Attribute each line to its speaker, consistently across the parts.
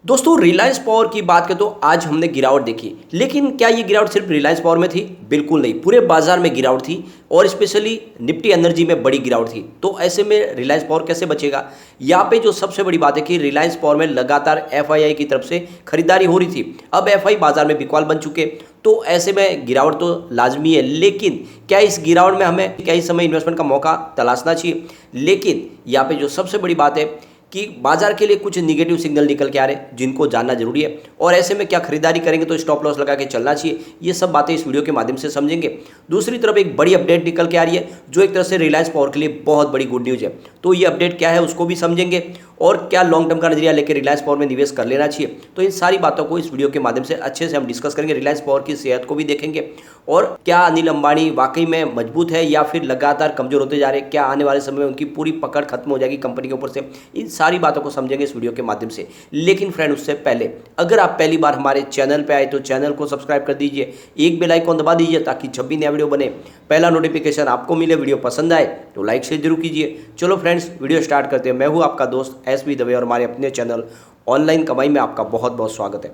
Speaker 1: दोस्तों रिलायंस पावर की बात करें तो आज हमने गिरावट देखी, लेकिन क्या ये गिरावट सिर्फ रिलायंस पावर में थी? बिल्कुल नहीं, पूरे बाजार में गिरावट थी और स्पेशली निफ्टी एनर्जी में बड़ी गिरावट थी। तो ऐसे में रिलायंस पावर कैसे बचेगा? यहाँ पे जो सबसे बड़ी बात है कि रिलायंस पावर में लगातार एफआईआई की तरफ से खरीदारी हो रही थी। अब एफआई बाजार में बिकवाल बन चुके, तो ऐसे में गिरावट तो लाजमी है। लेकिन क्या इस गिरावट में हमें क्या इस समय इन्वेस्टमेंट का मौका तलाशना चाहिए? लेकिन यहाँ पे जो सबसे बड़ी बात है कि बाजार के लिए कुछ निगेटिव सिग्नल निकल के आ रहे हैं जिनको जानना जरूरी है, और ऐसे में क्या खरीदारी करेंगे तो स्टॉप लॉस लगा के चलना चाहिए, ये सब बातें इस वीडियो के माध्यम से समझेंगे। दूसरी तरफ एक बड़ी अपडेट निकल के आ रही है जो एक तरह से रिलायंस पावर के लिए बहुत बड़ी गुड न्यूज़ है। तो ये अपडेट क्या है उसको भी समझेंगे, और क्या लॉन्ग टर्म का नजरिया लेकर रिलायंस पावर में निवेश कर लेना चाहिए। तो इन सारी बातों को इस वीडियो के माध्यम से अच्छे से हम डिस्कस करेंगे। रिलायंस पावर की सेहत को भी देखेंगे, और क्या अनिल अंबानी वाकई में मजबूत है या फिर लगातार कमजोर होते जा रहे हैं, क्या आने वाले समय में उनकी पूरी पकड़ खत्म हो जाएगी कंपनी के ऊपर से। इन सारी बातों को समझेंगे इस वीडियो के माध्यम से। लेकिन फ्रेंड, उससे पहले अगर आप पहली बार हमारे चैनल पे आए तो चैनल को सब्सक्राइब कर दीजिए, एक बेल आइकॉन दबा दीजिए ताकि जब भी नया वीडियो बने पहला नोटिफिकेशन आपको मिले। वीडियो पसंद आए तो लाइक शेयर जरूर कीजिए। चलो फ्रेंड्स, वीडियो स्टार्ट करते हैं। मैं हूं आपका दोस्त एसबी दवे और हमारे अपने चैनल ऑनलाइन कमाई में आपका बहुत बहुत स्वागत है।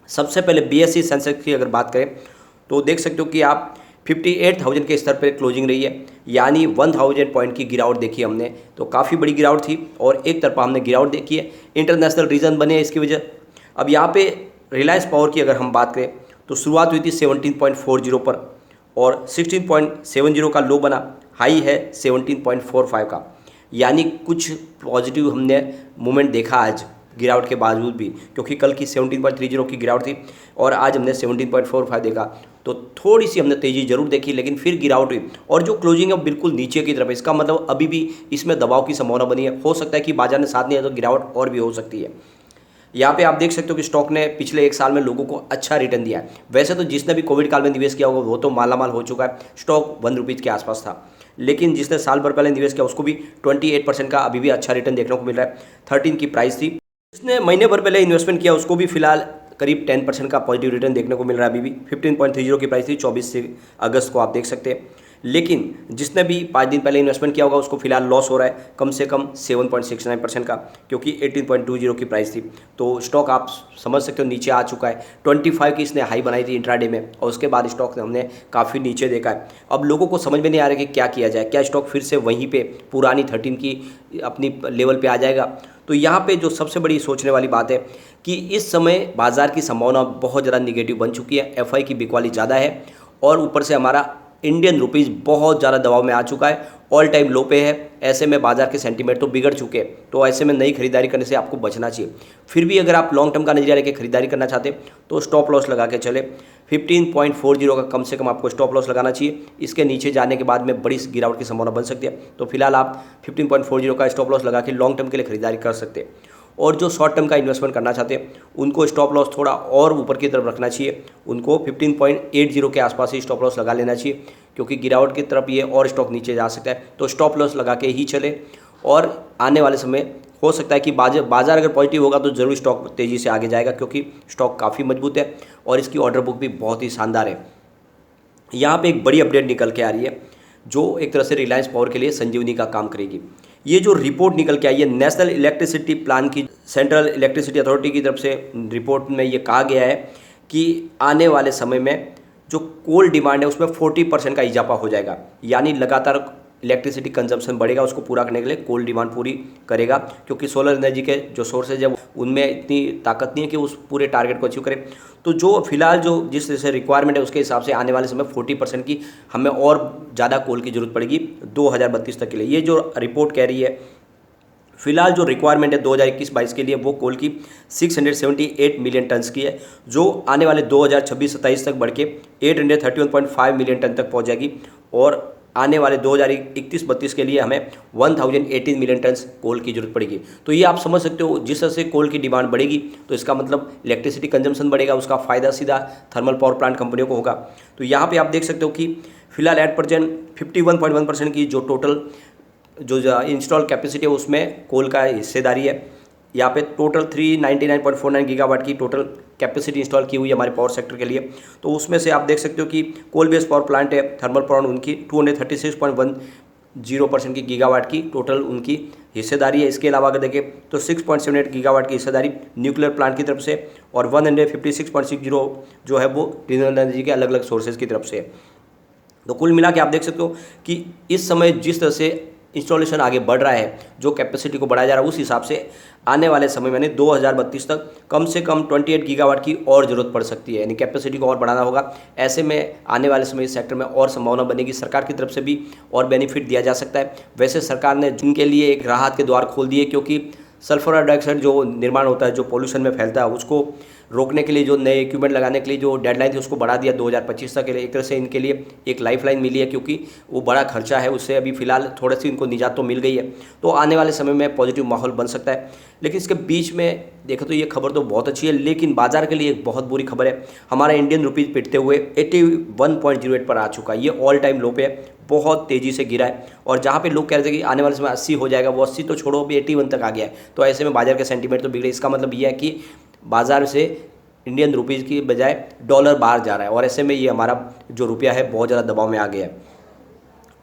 Speaker 1: सबसे पहले बीएसई सेंसेक्स की अगर बात करें तो देख सकते हो कि आप 58,000 के स्तर पर क्लोजिंग रही है, यानी 1000 पॉइंट की गिरावट देखी हमने। तो काफ़ी बड़ी गिरावट थी और एक तरफा हमने गिरावट देखी है। इंटरनेशनल रीजन बने इसकी वजह। अब यहाँ पे रिलायंस पावर की अगर हम बात करें तो शुरुआत हुई थी 17.40 पर और 16.70 का लो बना, हाई है 17.45 का, यानी कुछ पॉजिटिव हमने मूवमेंट देखा आज गिरावट के बावजूद भी, क्योंकि कल की 17.30 की गिरावट थी और आज हमने 17.45 देखा। तो थोड़ी सी हमने तेज़ी जरूर देखी, लेकिन फिर गिरावट हुई और जो क्लोजिंग है बिल्कुल नीचे की तरफ है। इसका मतलब अभी भी इसमें दबाव की संभावना बनी है। हो सकता है कि बाजार ने साथ नहीं है तो गिरावट और भी हो सकती है। यहाँ पे आप देख सकते हो कि स्टॉक ने पिछले एक साल में लोगों को अच्छा रिटर्न दिया है। वैसे तो जिसने भी कोविड काल में निवेश किया होगा वो तो मालामाल हो चुका है। स्टॉक ₹1 के आसपास था, लेकिन जिसने साल भर पहले निवेश किया उसको भी 28% का अभी भी अच्छा रिटर्न देखने को मिल रहा है। 13 की प्राइस थी। जिसने महीने भर पहले इन्वेस्टमेंट किया उसको भी फिलहाल करीब 10% का पॉजिटिव रिटर्न देखने को मिल रहा है। अभी भी 15.30 की प्राइस थी 24 अगस्त को, आप देख सकते हैं। लेकिन जिसने भी 5 दिन पहले इन्वेस्टमेंट किया होगा उसको फिलहाल लॉस हो रहा है कम से कम 7.69% का, क्योंकि 18.20 की प्राइस थी। तो स्टॉक आप समझ सकते हो नीचे आ चुका है। 25 की इसने हाई बनाई थी इंट्राडे में और उसके बाद स्टॉक ने हमने काफ़ी नीचे देखा है। अब लोगों को समझ में नहीं आ रहा कि क्या किया जाए, क्या स्टॉक फिर से वहीं पे पुरानी 13 की अपनी लेवल पे आ जाएगा। तो यहाँ पे जो सबसे बड़ी सोचने वाली बात है कि इस समय बाजार की संभावना बहुत ज़्यादा निगेटिव बन चुकी है। एफआई की बिकवाली ज़्यादा है और ऊपर से हमारा इंडियन रुपीज़ बहुत ज़्यादा दबाव में आ चुका है, ऑल टाइम लो पे है। ऐसे में बाजार के सेंटीमेंट तो बिगड़ चुके हैं। तो ऐसे में नई खरीदारी करने से आपको बचना चाहिए। फिर भी अगर आप लॉन्ग टर्म का नजरिया लेकर खरीदारी करना चाहते हैं तो स्टॉप लॉस लगा के चले। 15.40 का कम से कम आपको स्टॉप लॉस लगाना चाहिए। इसके नीचे जाने के बाद में बड़ी गिरावट की संभावना बन सकती है। तो फिलहाल आप 15.40 का स्टॉप लॉस लगा के लॉन्ग टर्म के लिए खरीदारी कर सकते हैं। और जो शॉर्ट टर्म का इन्वेस्टमेंट करना चाहते हैं उनको स्टॉप लॉस थोड़ा और ऊपर की तरफ रखना चाहिए। उनको 15.80 के आसपास ही स्टॉप लॉस लगा लेना चाहिए, क्योंकि गिरावट की तरफ ये और स्टॉक नीचे जा सकता है। तो स्टॉप लॉस लगा के ही चले, और आने वाले समय हो सकता है कि बाजार अगर पॉजिटिव होगा तो ज़रूर स्टॉक तेज़ी से आगे जाएगा, क्योंकि स्टॉक काफ़ी मजबूत है और इसकी ऑर्डर बुक भी बहुत ही शानदार है। यहाँ पे एक बड़ी अपडेट निकल के आ रही है जो एक तरह से रिलायंस पावर के लिए संजीवनी का काम करेगी। ये जो रिपोर्ट निकल के आई है नेशनल इलेक्ट्रिसिटी प्लान की, सेंट्रल इलेक्ट्रिसिटी अथॉरिटी की तरफ से रिपोर्ट में ये कहा गया है कि आने वाले समय में जो कोल डिमांड है उसमें 40% का इजाफा हो जाएगा, यानी लगातार इलेक्ट्रिसिटी कंजम्पशन बढ़ेगा। उसको पूरा करने के लिए कोल डिमांड पूरी करेगा, क्योंकि सोलर एनर्जी के जो सोर्सेज है उनमें इतनी ताकत नहीं है कि उस पूरे टारगेट को अचीव करें। तो जो फिलहाल जो जिस जैसे रिक्वायरमेंट है उसके हिसाब से आने वाले समय 40% की हमें और ज़्यादा कोल की जरूरत पड़ेगी 2032 तक के लिए। ये जो रिपोर्ट कह रही है फिलहाल जो रिक्वायरमेंट है 2021-22 के लिए वो कोल की 678 मिलियन टन्स की है, जो आने वाले 2026-27 तक बढ़ के 831.5 मिलियन टन तक पहुंच जाएगी। और आने वाले 2031-32 के लिए हमें 1018 मिलियन टन कोल की जरूरत पड़ेगी। तो ये आप समझ सकते हो, जिस तरह से कोल की डिमांड बढ़ेगी तो इसका मतलब इलेक्ट्रिसिटी कंजम्पशन बढ़ेगा, उसका फ़ायदा सीधा थर्मल पावर प्लांट कंपनियों को होगा। तो यहाँ पे आप देख सकते हो कि फिलहाल एट प्रेजेंट 51.1% की जो टोटल जो इंस्टॉल कैपेसिटी है उसमें कोल का हिस्सेदारी है। यहाँ पे टोटल 399.49 गीगावाट की टोटल कैपेसिटी इंस्टॉल की हुई है हमारे पावर सेक्टर के लिए। तो उसमें से आप देख सकते हो कि कोल बेस्ड पावर प्लांट है थर्मल पावर उनकी 236.10% की गीगावाट की टोटल उनकी हिस्सेदारी है। इसके अलावा अगर देखें तो 6.78 गीगावाट की हिस्सेदारी न्यूक्लियर प्लांट की तरफ से और 156.60 जो है वो रिन्यूएबल एनर्जी के अलग अलग सोर्सेज की तरफ से है। तो कुल मिला के आप देख सकते हो कि इस समय जिस तरह से इंस्टॉलेशन आगे बढ़ रहा है, जो कैपेसिटी को बढ़ाया जा रहा है, उस हिसाब से आने वाले समय में 2032 तक कम से कम 28 गीगावाट की और ज़रूरत पड़ सकती है, यानी कैपेसिटी को और बढ़ाना होगा। ऐसे में आने वाले समय इस सेक्टर में और संभावना बनेगी, सरकार की तरफ से भी और बेनिफिट दिया जा सकता है। वैसे सरकार ने जिनके लिए एक राहत के द्वार खोल दिए, क्योंकि सल्फर डाइऑक्साइड जो निर्माण होता है, जो पोल्यूशन में फैलता है, उसको रोकने के लिए जो नए इक्विपमेंट लगाने के लिए जो डेडलाइन थी उसको बढ़ा दिया 2025 तक के लिए। एक तरह से इनके लिए एक लाइफलाइन मिली है, क्योंकि वो बड़ा खर्चा है, उससे अभी फिलहाल थोड़ी सी इनको निजात तो मिल गई है। तो आने वाले समय में पॉजिटिव माहौल बन सकता है। लेकिन इसके बीच में देखो तो ये खबर तो बहुत अच्छी है, लेकिन बाजार के लिए एक बहुत बुरी खबर है। हमारा इंडियन रुपीज़ पिटते हुए 81.08 पर आ चुका है। ये ऑल टाइम लो पे है, बहुत तेज़ी से गिरा है। और जहाँ पे लोग कह रहे थे कि आने वाले समय 80 हो जाएगा, वो 80 तो छोड़ो, अभी 81 तक आ गया है। तो ऐसे में बाजार का सेंटीमेंट तो बिगड़े। इसका मतलब ये है कि बाजार से इंडियन रुपीज़ की बजाय डॉलर बाहर जा रहा है, और ऐसे में ये हमारा जो रुपया है बहुत ज़्यादा दबाव में आ गया है।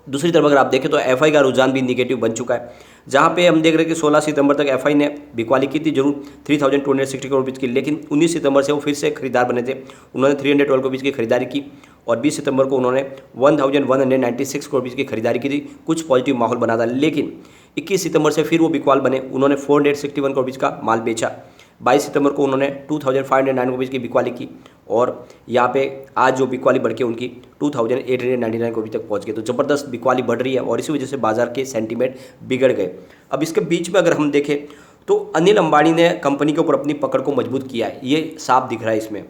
Speaker 1: दूसरी तरफ अगर आप देखें तो एफआई का रुझान भी निगेटिव बन चुका है, जहाँ पे हम देख रहे हैं कि 16 सितंबर तक एफआई ने बिकवाली की थी जरूर 3260 करोड़ रुपये की, लेकिन 19 सितंबर से वो फिर से खरीदार बने थे। उन्होंने 312 करोड़ रुपये की खरीदारी की और 20 सितंबर को उन्होंने 1196 करोड़ रुपये की खरीदारी की थी। कुछ पॉजिटिव माहौल बना था, लेकिन 21 सितंबर से फिर वो बिकवाल बने। उन्होंने 461 करोड़ रुपये का माल बेचा। 22 सितंबर को उन्होंने 2509 रुपये की बिकवाली की और यहाँ पे आज जो बिकवाली बढ़ के उनकी 2899 रुपये तक पहुँच गए। तो ज़बरदस्त बिकवाली बढ़ रही है और इसी वजह से बाजार के सेंटीमेंट बिगड़ गए। अब इसके बीच में अगर हम देखें तो अनिल अंबानी ने कंपनी के ऊपर अपनी पकड़ को मजबूत किया है, ये साफ दिख रहा है इसमें।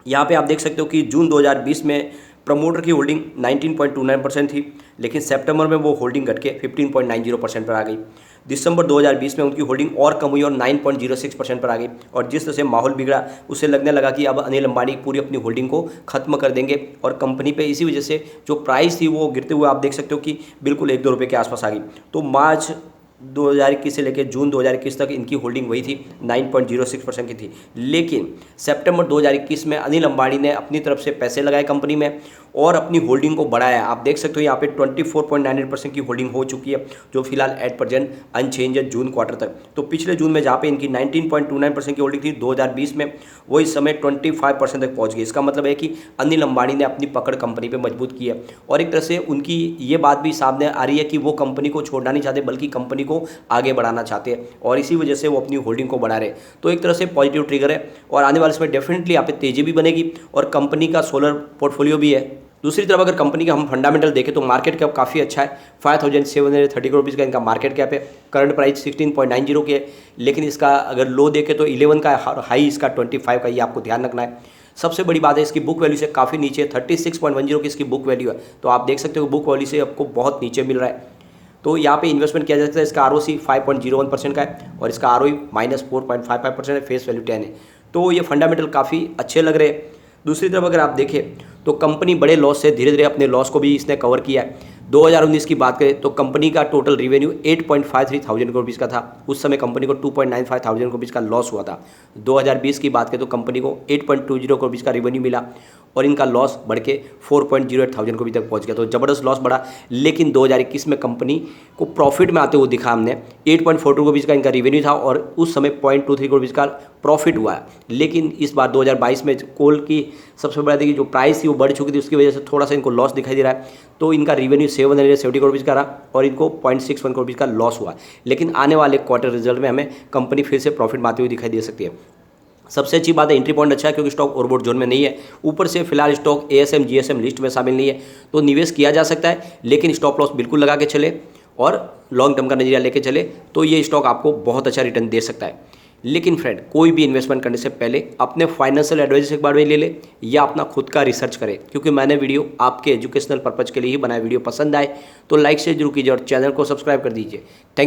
Speaker 1: यहाँ पे आप देख सकते हो कि जून 2020 में प्रमोटर की होल्डिंग 19.29% थी, लेकिन सितंबर में वो होल्डिंग घट के 15.90% पर आ गई। दिसंबर 2020 में उनकी होल्डिंग और कम हुई और 9.06% पर आ गई। और जिस तरह से माहौल बिगड़ा, उससे लगने लगा कि अब अनिल अंबानी पूरी अपनी होल्डिंग को खत्म कर देंगे और कंपनी पे इसी वजह से जो प्राइस थी वो गिरते हुए आप देख सकते हो कि बिल्कुल 1-2 रुपये के आसपास आ गई। तो मार्च 2021 से लेकर जून 2021 तक इनकी होल्डिंग वही थी, 9.06% की थी। लेकिन सितंबर 2021 में अनिल अंबानी ने अपनी तरफ से पैसे लगाए कंपनी में और अपनी होल्डिंग को बढ़ाया। आप देख सकते हो यहाँ पे 24.98% की होल्डिंग हो चुकी है, जो फिलहाल एट प्रेजेंट अनचेंज है जून क्वार्टर तक। तो पिछले जून में जहाँ पे इनकी 19.29% की होल्डिंग थी 2020 में, वो इस समय 25% तक पहुँच गई। इसका मतलब है कि अनिल अंबानी ने अपनी पकड़ कंपनी पर मजबूत की है और एक तरह से उनकी ये बात भी सामने आ रही है कि वो कंपनी को छोड़ना नहीं चाहते, बल्कि कंपनी को आगे बढ़ाना चाहते हैं और इसी वजह से वो अपनी होल्डिंग को बढ़ा रहे। तो एक तरह से पॉजिटिव ट्रिगर है और आने वाले समय डेफिनेटली यहाँ पे तेजी भी बनेगी और कंपनी का सोलर पोर्टफोलियो भी है। दूसरी तरफ अगर कंपनी का हम फंडामेंटल देखें तो मार्केट कैप काफ़ी अच्छा है, 5730 करोड़ रुपीज़ का इनका मार्केट कैप है। करंट प्राइस 16.90 की है, लेकिन इसका अगर लो देखें तो 11 का हाई, इसका 25 का, ये आपको ध्यान रखना है। सबसे बड़ी बात है इसकी बुक वैल्यू से काफ़ी नीचे, 36.10 की इसकी बुक वैल्यू है। तो आप देख सकते हो बुक वैल्यू से आपको बहुत नीचे मिल रहा है। तो यहाँ पे इन्वेस्टमेंट किया जा सकता है। इसका ROC 5.01% का है और इसका ROE -4.55% है, फेस वैल्यू 10 है। तो ये फंडामेंटल काफ़ी अच्छे लग रहे हैं। दूसरी तरफ अगर आप देखें तो कंपनी बड़े लॉस से धीरे धीरे अपने लॉस को भी इसने कवर किया है। 2019 की बात करें तो कंपनी का total revenue 8.53 thousand crore rupees का था। उस समय कंपनी को 2.95 थाउजेंड करोड़ रुपीज़ का लॉस हुआ था। 2020 की बात करें तो कंपनी को 8.20 करोड़ रुपीज़ का रेवेन्यू मिला और इनका लॉस बढ़ के 4.08 थाउजेंड करोड़ तक पहुंच गया। तो ज़बरदस्त लॉस बढ़ा, लेकिन 2021 में कंपनी को प्रॉफिट में आते हुए दिखा हमने। 8.42 करोड़ रुपीज़ का इनका रेवेन्यू था और उस समय 0.23 करोड़ रुपीज़ का प्रॉफिट हुआ है। लेकिन इस बार 2022 में कोल की सबसे बड़ा देखिए जो प्राइस थी वो बढ़ चुकी थी, उसकी वजह से थोड़ा सा इनको लॉस दिखाई दे रहा है। तो इनका रेवेन्यू 770 करोड़ रुपीज़ का रहा और इनको 0.61 करोड़ रुपीज़ का लॉस हुआ। लेकिन आने वाले क्वार्टर रिजल्ट में हमें कंपनी फिर से प्रॉफिट में आती हुई दिखाई दे सकती है। सबसे अच्छी बात है एंट्री पॉइंट अच्छा है, क्योंकि स्टॉक ओवरबॉट जोन में नहीं है। ऊपर से फिलहाल स्टॉक ASM GSM लिस्ट में शामिल नहीं है, तो निवेश किया जा सकता है, लेकिन स्टॉप लॉस बिल्कुल लगा के चले और लॉन्ग टर्म का नजरिया लेके चले तो ये स्टॉक आपको बहुत अच्छा रिटर्न दे सकता है। लेकिन फ्रेंड, कोई भी इन्वेस्टमेंट करने से पहले अपने फाइनेंशियल एडवाइजर से एक बार ले ले या अपना खुद का रिसर्च करें, क्योंकि मैंने वीडियो आपके एजुकेशनल पर्पज के लिए ही बनाया। वीडियो पसंद आए तो लाइक शेयर जरूर कीजिए और चैनल को सब्सक्राइब कर दीजिए। थैंक